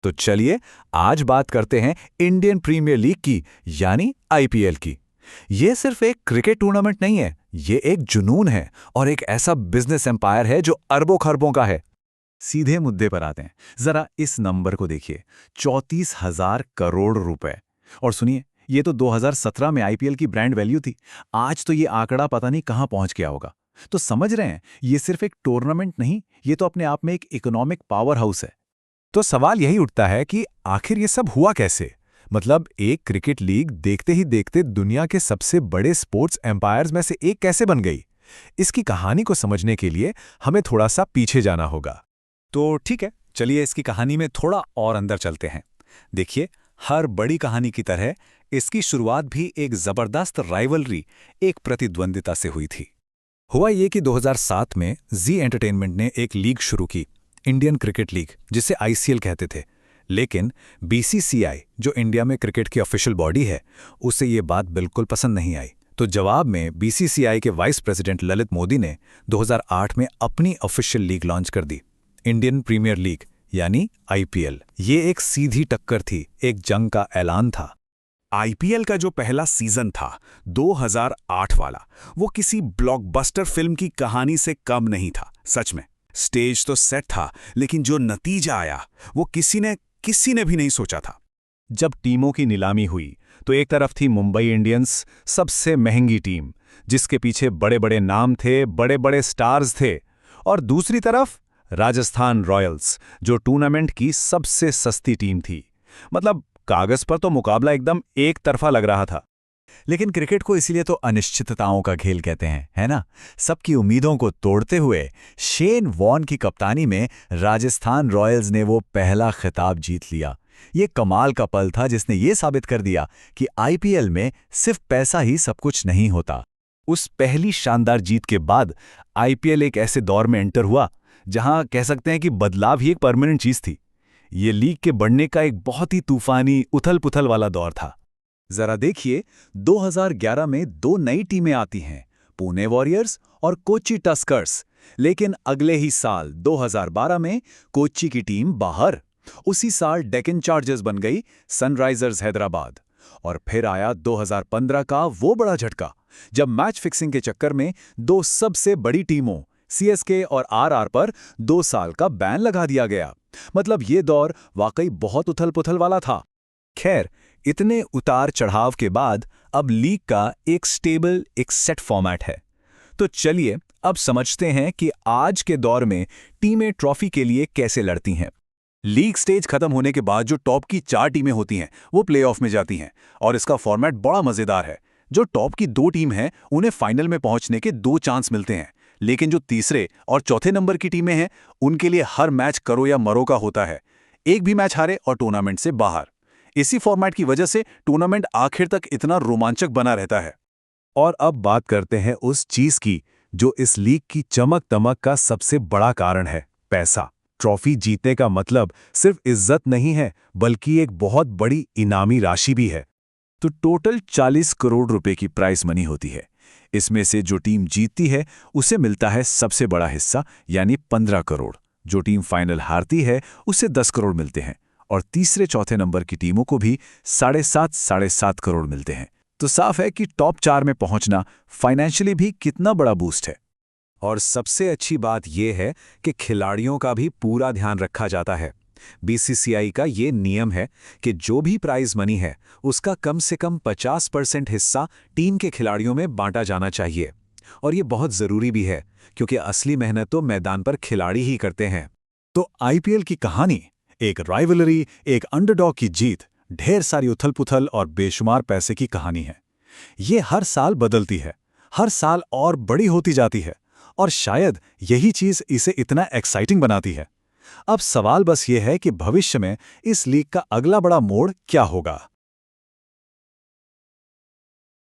तो चलिए आज बात करते हैं इंडियन प्रीमियर लीग की, यानी आईपीएल की। ये सिर्फ एक क्रिकेट टूर्नामेंट नहीं है, ये एक जुनून है और एक ऐसा बिजनेस एम्पायर है जो अरबों खरबों का है। सीधे मुद्दे पर आते हैं। जरा इस नंबर को देखिए, 34,000 करोड़ रुपए। और सुनिए, ये तो 2017 में आईपीएल की ब्रांड वैल्यू थी। आज तो ये आंकड़ा पता नहीं कहां पहुंच गया होगा। तो समझ रहे हैं, ये सिर्फ एक टूर्नामेंट नहीं, ये तो अपने आप में एक इकोनॉमिक पावर हाउस है। तो सवाल यही उठता है कि आखिर ये सब हुआ कैसे? मतलब एक क्रिकेट लीग देखते ही देखते दुनिया के सबसे बड़े स्पोर्ट्स एम्पायर्स में से एक कैसे बन गई? इसकी कहानी को समझने के लिए हमें थोड़ा सा पीछे जाना होगा। तो ठीक है, चलिए इसकी कहानी में थोड़ा और अंदर चलते हैं। देखिए, हर बड़ी कहानी की तरह इसकी शुरुआत भी एक जबरदस्त राइवलरी, एक प्रतिद्वंदिता से हुई थी। हुआ ये कि 2007 में जी एंटरटेनमेंट ने एक लीग शुरू की, इंडियन क्रिकेट लीग, जिसे आईसीएल कहते थे। लेकिन बीसीसीआई, जो इंडिया में क्रिकेट की ऑफिशियल बॉडी है, उसे ये बात बिल्कुल पसंद नहीं आई। तो जवाब में बीसीसीआई के वाइस प्रेसिडेंट ललित मोदी ने 2008 में अपनी ऑफिशियल लीग लॉन्च कर दी, इंडियन प्रीमियर लीग, यानी आईपीएल। ये एक सीधी टक्कर थी, एक जंग का ऐलान था। आईपीएल का जो पहला सीजन था, 2008 वाला, वो किसी ब्लॉकबस्टर फिल्म की कहानी से कम नहीं था। सच में स्टेज तो सेट था, लेकिन जो नतीजा आया वो किसी ने भी नहीं सोचा था। जब टीमों की नीलामी हुई तो एक तरफ थी मुंबई इंडियंस, सबसे महंगी टीम, जिसके पीछे बड़े बड़े नाम थे, बड़े बड़े स्टार्स थे। और दूसरी तरफ राजस्थान रॉयल्स, जो टूर्नामेंट की सबसे सस्ती टीम थी। मतलब कागज पर तो मुकाबला एकदम एक तरफा लग रहा था। लेकिन क्रिकेट को इसीलिए तो अनिश्चितताओं का खेल कहते हैं, है ना? सबकी उम्मीदों को तोड़ते हुए शेन वॉर्न की कप्तानी में राजस्थान रॉयल्स ने वो पहला खिताब जीत लिया। ये कमाल का पल था जिसने ये साबित कर दिया कि आईपीएल में सिर्फ पैसा ही सब कुछ नहीं होता। उस पहली शानदार जीत के बाद आईपीएल एक ऐसे दौर में एंटर हुआ जहां कह सकते हैं कि बदलाव ही एक परमानेंट चीज थी। ये लीग के बढ़ने का एक बहुत ही तूफानी, उथल-पुथल वाला दौर था। जरा देखिए, 2011 में दो नई टीमें आती हैं, पुणे वॉरियर्स और कोच्चि टस्कर्स। लेकिन अगले ही साल 2012 में कोच्चि की टीम बाहर। उसी साल डेक्कन चार्जर्स बन गई सनराइजर्स हैदराबाद। और फिर आया 2015 का वो बड़ा झटका, जब मैच फिक्सिंग के चक्कर में दो सबसे बड़ी टीमों सीएसके और आरआर पर 2 साल का बैन लगा दिया गया। मतलब ये दौर वाकई बहुत उथल-पुथल वाला था। खैर, इतने उतार चढ़ाव के बाद अब लीग का एक स्टेबल, एक सेट फॉर्मेट है। तो चलिए अब समझते हैं कि आज के दौर में टीमें ट्रॉफी के लिए कैसे लड़ती हैं। लीग स्टेज खत्म होने के बाद जो टॉप की 4 टीमें होती हैं, वो प्लेऑफ में जाती हैं। और इसका फॉर्मेट बड़ा मजेदार है। जो टॉप की 2 टीम हैं, उन्हें फाइनल में पहुंचने के 2 चांस मिलते हैं। लेकिन जो तीसरे और चौथे नंबर की टीमें हैं, उनके लिए हर मैच करो या मरो का होता है। एक भी मैच हारे और टूर्नामेंट से बाहर। इसी फॉर्मेट की वजह से टूर्नामेंट आखिर तक इतना रोमांचक बना रहता है। और अब बात करते हैं उस चीज की जो इस लीग की चमक दमक का सबसे बड़ा कारण है, पैसा। ट्रॉफी जीतने का मतलब सिर्फ इज्जत नहीं है, बल्कि एक बहुत बड़ी इनामी राशि भी है। तो टोटल 40 करोड़ रुपए की प्राइस मनी होती है। इसमें से जो टीम जीतती है उसे मिलता है सबसे बड़ा हिस्सा, यानी 15 करोड़। जो टीम फाइनल हारती है उसे 10 करोड़ मिलते हैं। और तीसरे चौथे नंबर की टीमों को भी 7.5 करोड़ मिलते हैं। तो साफ है कि टॉप 4 में पहुंचना फाइनेंशियली भी कितना बड़ा बूस्ट है। और सबसे अच्छी बात यह है कि खिलाड़ियों का भी पूरा ध्यान रखा जाता है। बीसीसीआई का ये नियम है कि जो भी प्राइज मनी है, उसका कम से कम 50% हिस्सा टीम के खिलाड़ियों में बांटा जाना चाहिए। और ये बहुत ज़रूरी भी है, क्योंकि असली मेहनत तो मैदान पर खिलाड़ी ही करते हैं। तो आईपीएल की कहानी एक राइवलरी, एक अंडरडॉग की जीत, ढेर सारी उथल-पुथल और बेशुमार पैसे की कहानी है। ये हर साल बदलती है, हर साल और बड़ी होती जाती है। और शायद यही चीज़ इसे इतना एक्साइटिंग बनाती है। अब सवाल बस ये है कि भविष्य में इस लीग का अगला बड़ा मोड़ क्या होगा।